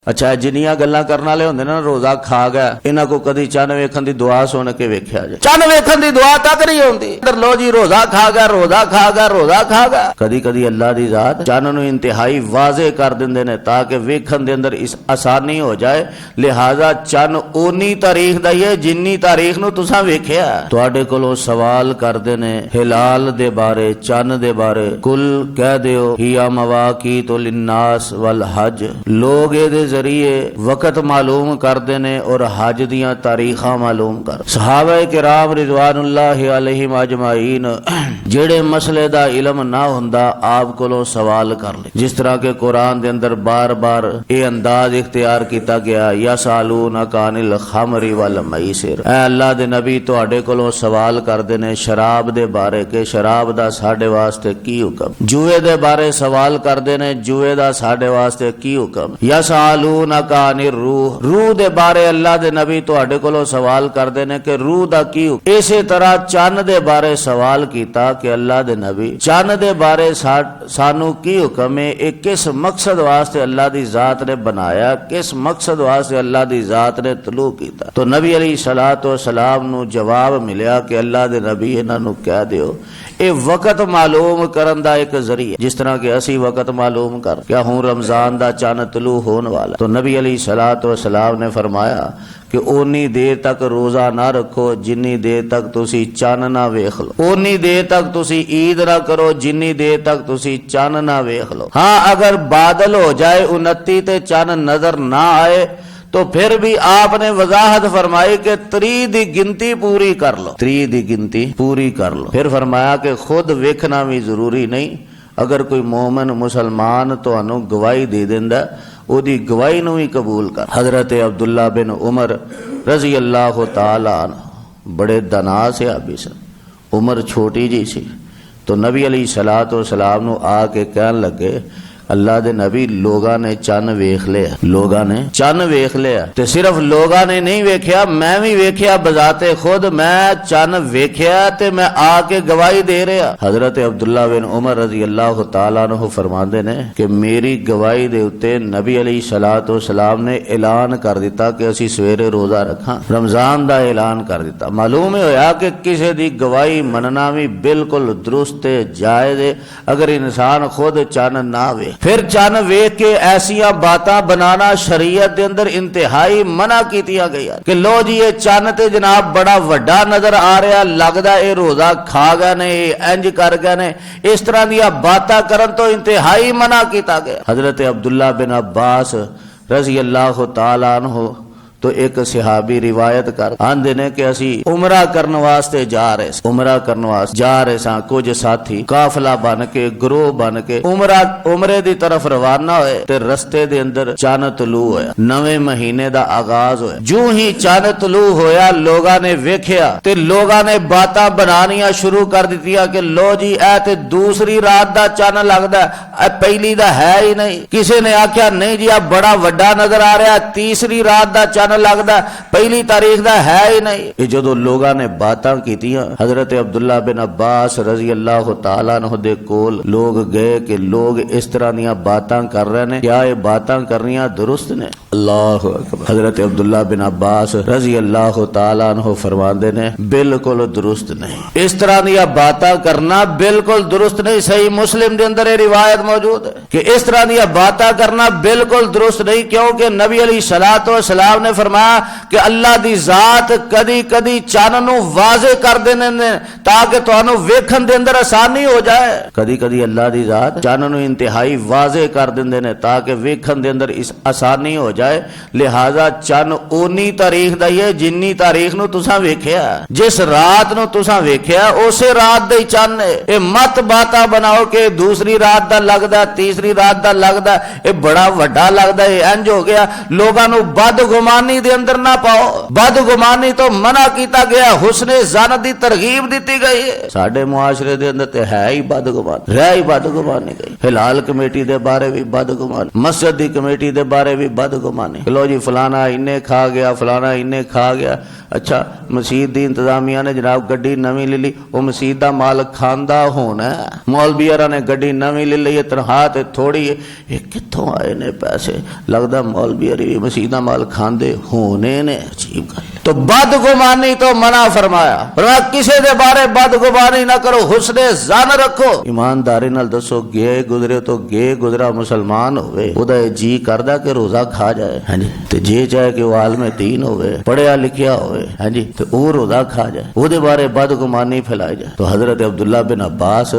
अच्छा जिन्नियां गल्लां करन वाले हुंदे ना रोजा खा गया इन्हां को कदी चन्न वेखण दी दुआ सुन के वेख्या जाए, चन्न वेखण दी दुआ तक नहीं होंदी। लो जी रोजा खा गया रोजा खा गया रोजा खा गया। कदी कदी अल्लाह दी जात चन्न नूं इंतहाई वाजे कर दिंदे ने ताकि वेखण दे अंदर इस आसानी हो जाए। लिहाजा चन्न ओनी तारीख दा ही है जिन्नी तारीख नूं तुसां वेख्या। तुहाडे कोलों सवाल करदे ने हिलाल दे बारे चन्न दे बारे, कुल कह दिओ हिया मवाकीतु लिन्नास वल हज। लोग इहदे जरिए वक्त मालूम करदे ने और हज दियां तारीखां मालूम कर। सहाबा किराम रिजवानुल्लाहि अलैहिम अजमाइन जेड़े मसले दा इल्म ना हुंदा आप कोलों सवाल कर ले। जिस तरह के कुरान दे अंदर बार बार ये अंदाज इख्तियार किया गया यसालूना कानिल खमरी वल मैसिर। ऐ अल्लाह दे नबी तुहाडे कोलों सवाल करदे ने शराब दे बारे के शराब दा साडे वास्ते की हुक्म। जुए दे बारे सवाल करदे ने जुए दा साडे वास्ते की हुक्म। यसालूना कानिर रूह, रूह दे बारे अल्लाह दे नबी तुहाडे कोलों सवाल करदे ने कि रूह दा की हुक्म। इसे तरह चन्न दे बारे सवाल कीता कि अल्लाह दे नबी चन्न दे बारे सानू की हुक्म है, एक किस मकसद वास्ते अल्लाह दी जात ने बनाया, किस मकसद वास्ते अल्लाह दी जात ने तलू कीता। तो नबी अलैहिस्सलातु वस्सलाम नू जवाब मिलिया कि अल्लाह दे नबी इन्हां नू कह दिओ ये वक्त मालूम करन दा एक जरिया, जिस तरह के असी वक्त मालूम कर क्या हूं रमजान दा चन्न तलू होने वाला। तो नबी अलैहिस्सलातु वस्सलाम ने फरमाया कि ओनी देर तक रोजा ना रखो जिन्नी देर तक तुसी चन्न ना वेख लो, ओनी देर तक तुसी ईद ना करो जिन्नी देर तक तुसी चन्न ना वेख लो। हाँ अगर बादल हो जाए 29 ते चन्न नजर ना आए तो फिर भी आपने वजाहत फरमाई कि 3 दी गिनती पूरी कर लो, 3 दी गिनती पूरी कर लो। फिर फरमाया कि खुद वेखना भी जरूरी नहीं, अगर कोई मोमिन मुसलमान तुहानू गवाही दे दिंदा ओदी गवाही नूं भी कबूल कर। हजरत अब्दुल्ला बिन उमर रजी अल्लाह तआला अन्हु बड़े दना सहाबी सन, उम्र छोटी जी सी। तो नबी अलैहिस्सलातु वस्सलाम नूं आके कहन लगे अल्लाह दे नबी लोगां ने चन्न वेख लिया, लोगां ने चन्न वेख लिया। ते सिर्फ लोगां ने नहीं वेख्या मैं भी वेख्या बजाते खुद, मैं चन्न वेख्या ते मैं आके गवाही दे रहा। हजरत अब्दुल्ला बिन उमर रजी अल्लाह तआला अन्हु फरमांदे ने कि मेरी गवाही दे उत्ते नबी अलैहिस्सलातु वस्सलाम ने ऐलान कर दिता कि असी सवेरे रोजा रखां, रमजान दा ऐलान कर दिता। मालूम होया कि किसी दी गवाही मनना भी बिल्कुल दुरुस्त जायज़ है अगर इंसान खुद चन्न ना वे। फिर चन्न वेख के ऐसिया बातां बनाना शरीयत दे अंदर इंतहाई मना कीतियां गईयां कि लो जी ये चन्न ते जनाब बड़ा वड्डा नजर आ रहा, लगदा ये रोजा खा गए ने, इंज कर गए ने, इस तरह दियां बातां करन तो इंतहाई मना किया गया। हजरत अब्दुल्ला बिन अब्बास रजी अल्लाह तआला अन्हु तो एक सहाबी रिवायत कर आंदे ने कि असी उमरा करने वास्ते जा रहे, उमरा करने वास्ते जा रहे सा। कुछ साथी काफिला बन के ग्रोह बन के उमरे दी तरफ रवाना होए ते रस्ते दे अंदर चन्न तलू होया, नवे महीने दा आगाज होया। जो ही चन्न तलू होया लोगां ने वेख्या ते लोगां ने बातां बनानियां शुरू कर दित्तियां कि लो जी ऐ ते दूसरी रात दा चन्न लगदा, ऐ पहली दा है ही नहीं। किसी ने आख्या नहीं जी आ बड़ा वड्डा नजर आ रहा, तीसरी रात दा चन्न लगदा, पहली तारीख दा है ही नहीं। ये जदों लोगां ने बातां कीतियां हजरत अब्दुल्ला बिन अब्बास रजी अल्लाह तआला अन्हु दे कोल लोग गए कि लोग इस तरह दीयां बातां कर रहे ने, क्या ये बातां करनियां दुरुस्त ने? अल्लाह अकबर। हजरत अब्दुल्ला बिन अब्बास रजी अल्लाह तआला अन्हु फरमांदे ने बिल्कुल दुरुस्त नहीं, इस तरह दीयां बातां करना बिल्कुल दुरुस्त नहीं। सही मुस्लिम दे अंदर ये रिवायत मौजूद है कि इस तरह दीयां बातां करना बिल्कुल दुरुस्त नहीं, क्योंकि नबी अलैहिस्सलातु वस्सलाम ने फरमाया कि अल्लाह दी जात कदी कदी चन्न नूं वाज़े कर देने ने ताकि तुहानू वेखण दे अंदर आसानी हो जाए। कदी कदी अल्लाह दी जात चन्न नूं इंतहाई वाज़े कर देंदे ने ताकि वेखण दे अंदर इस आसानी हो जाए। लिहाजा चन्न ओनी तारीख दा ही है जिन्नी तारीख नूं तुसां वेख्या, जिस रात नूं तुसां वेख्या उसे रात दा ही चन्न है। ये मत बातां बनाओ कि दूसरी रात दा लगदा, तीसरी रात दा लगदा, ये बड़ा वड्डा लगदा, ये इंज हो गया। लोगां नूं बदगुमानी बदगुमानी दे अंदर ना पाओ। बदगुमानी तो मना किया गया, हुस्ने ज़न दी तरगीब दी गई है। साडे मुआशरे दे अंदर ते है ही बदगुमानी, रह ही बदगुमानी गई। हिलाल कमेटी दे बारे भी बदगुमानी, मस्जिद दी कमेटी दे बारे भी बदगुमानी। लो जी फलाना इन्ने खा गया, फलाना इन्ने खा गया। अच्छा मसीत दी इंतजामिया ने जनाब गड्डी नवी ले ली, वो मसीत दा माल खांदा होना। मौलवीरा ने गड्डी नवी ले ली, तनख्वाह ते थोड़ी है, ये कित्थों आए ने पैसे? लगदा मौलवी भी मसीत दा माल खांदे होने ने। अजीब गल। तो बदगुमानी तो मना फरमाया, किसी दे बारे बदगुमानी ना करो, हुस्ने ज़न रखो। ईमानदारी नाल दसो, गे गुजरे तो गे गुजरा मुसलमान होवे, ओदा जी करदा कि रोजा खा जाए। हां जी, ते जे चाहे कि वो आलमे दीन होवे, पढ़िया लिखिया होवे, हां जी, तो वो रोजा खा जाए, ओदे बारे बदगुमानी फैलाई जाए। तो हजरत अब्दुल्ला बिन अब्बास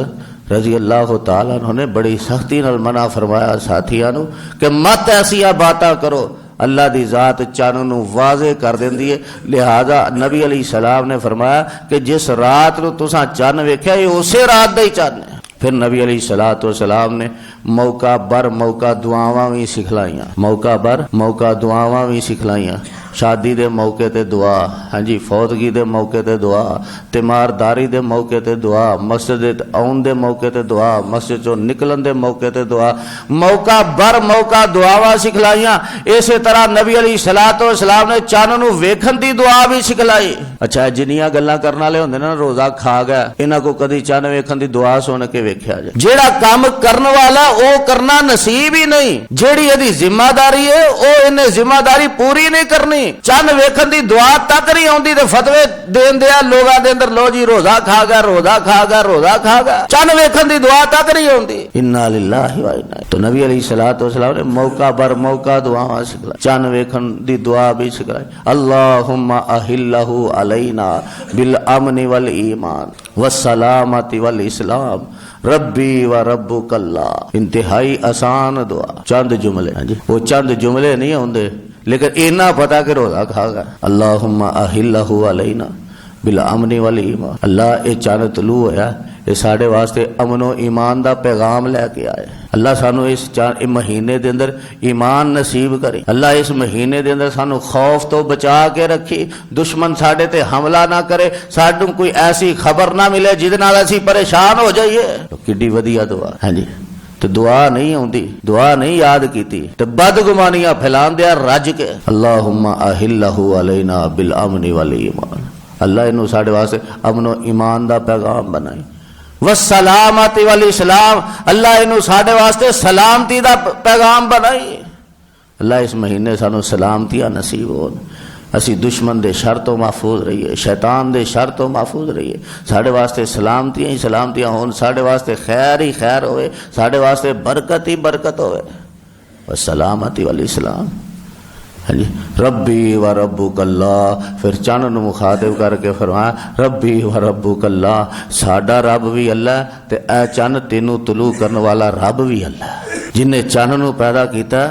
रजी अल्लाह तआला ने बड़ी सख्ती नाल मना फरमाया साथियां नू कि मत ऐसिया बातां करो। अल्लाह दी जात चन्न नू वाज़े कर देंदी है, लिहाजा नबी अलैहि सलाम ने फरमाया कि जिस रात नू तुसां चन्न वेख्या ये उसे रात दा ही चन्न है। फिर नबी अलैहि सलातो वसलाम ने मौका बर मौका दुआवां भी सिखलाइयां, मौका बर मौका दुआवां भी सिखलाइयां। शादी दे मौके ते दुआ, हाँ जी, फौतगी दे मौके ते दुआ, तिमारदारी दे मौके ते दुआ, मस्जिद आउन दे मौके ते दुआ, मस्जिद चो निकलन दे मौके ते दुआ, मौका बर मौका दुआवां सिखलाइयां। इस तरह नबी अलैहिस्सलातु वस्सलाम ने चन्न नू वेखण दी दुआ भी सिखलाई। अच्छा जिन्नियां गल्लां करन वाले हुंदे ना रोजा खा गया, इन्हां को कदी चन्न वेखण दी दुआ सुन के वेख्या जाए। जेड़ा काम करन वाला ओ करना नसीब ही नहीं, जेड़ी इहदी जिम्मेदारी है ओ इन्हें जिम्मेदारी पूरी नहीं करनी। चन्न वेखण दी दुआ तक नहीं आउंदी ते फतवे देन दिया लोगां दे अंदर, लो जी रोजा खा गया, रोजा खा गया, रोजा खा गया, चन्न वेखण दी दुआ तक नहीं आउंदी। इन्ना लिल्लाहि व इन्ना। तो नबी अलैहिस्सलातु वस्सलाम ने मौका बर मौका दुआवां सिखलाई, चन्न वेखण दी दुआ भी सिखलाई। अल्लाहुम्मा अहिल्लहु अलैना बिल अमनि वल ईमान वस्सलामति वल इस्लाम रब्बी व रब्बुकल्लाह। इंतहाई आसान दुआ, चंद जुमले। हाँ जी, वो चंद जुमले नहीं होंदे, लेकिन इन्ना पता कि रोजा खागा। अल्लाहुम्मा अहिल्लहु अलैना बिल अमनि वल ईमान। अल्लाह ये चन्न तलू होया, ये साढ़े वास्ते अमनो ईमान दा पैगाम लैके आए। अल्लाह सानू इस महीने दे अंदर ईमान नसीब करे। अल्लाह इस महीने दे अंदर सानू खौफ तो बचा के रखी, दुश्मन साढ़े ते हमला ना करे, सानू कोई ऐसी खबर ना मिले जिहदे नाल असीं परेशान हो जाइए। तो किड्डी वधिया दुआ। हाँ जी, तो दुआ नहीं आउंदी, दुआ नहीं याद कीती ते बदगुमानियां फैलान दिया रज के। अल्लाहुम्मा अहिल्लहु अलैना बिल अमनि वल ईमान। अल्लाह इनू साढ़े वास्ते अमनो ईमान दा पैगाम बनाई। वस्सलामति वल इस्लाम, अल्लाह इनू साढ़े वास्ते सलामती दा पैगाम बनाई। अल्लाह इस महीने सानू सलामतियां नसीब होन, असी दुश्मन दे शर तो महफूज रहिए, शैतान दे शर तो महफूज रहिए, साढ़े वास्ते सलामतियां ही सलामतियां होन, साढ़े वास्ते खैर ही खैर होवे, साढ़े वास्ते बरकत ही बरकत होवे। वस्सलामति वल इस्लाम। हाँ जी, रब्बी व रब्बुकल्लाह। फिर चन्न नू मुखातिब करके फरमाया रब्बी व रब्बुकल्लाह, साडा रब भी अल्लाह ते ए चन्न तेनू तलू करन वाला रब भी अल्लाह। जिन्हें चन्न नू पैदा किया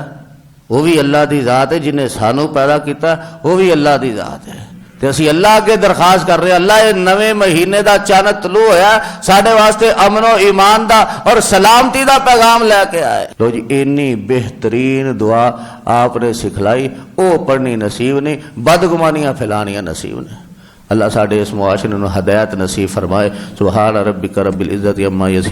वो भी अल्लाह की जात है, जिन्हें सानू पैदा किया वो भी अल्लाह की जात है। तो असी अल्लाह अगे दरखास्त कर रहे, अल्लाह ये नवे महीने का चन्न तलू होया, साढ़े वास्ते अमनो ईमान दा और सलामती दा पैगाम लैके आए। लो जी, इन्नी बेहतरीन दुआ आपने सिखलाई, वो पढ़नी नसीब नहीं, बदगुमानियां फैलानियां नसीब नहीं। अल्लाह साढ़े इस मुआशरे नू हदायत नसीब फरमाए। सुभान रब्बिक रब्बिल इज्जति अम्मा यसिफून।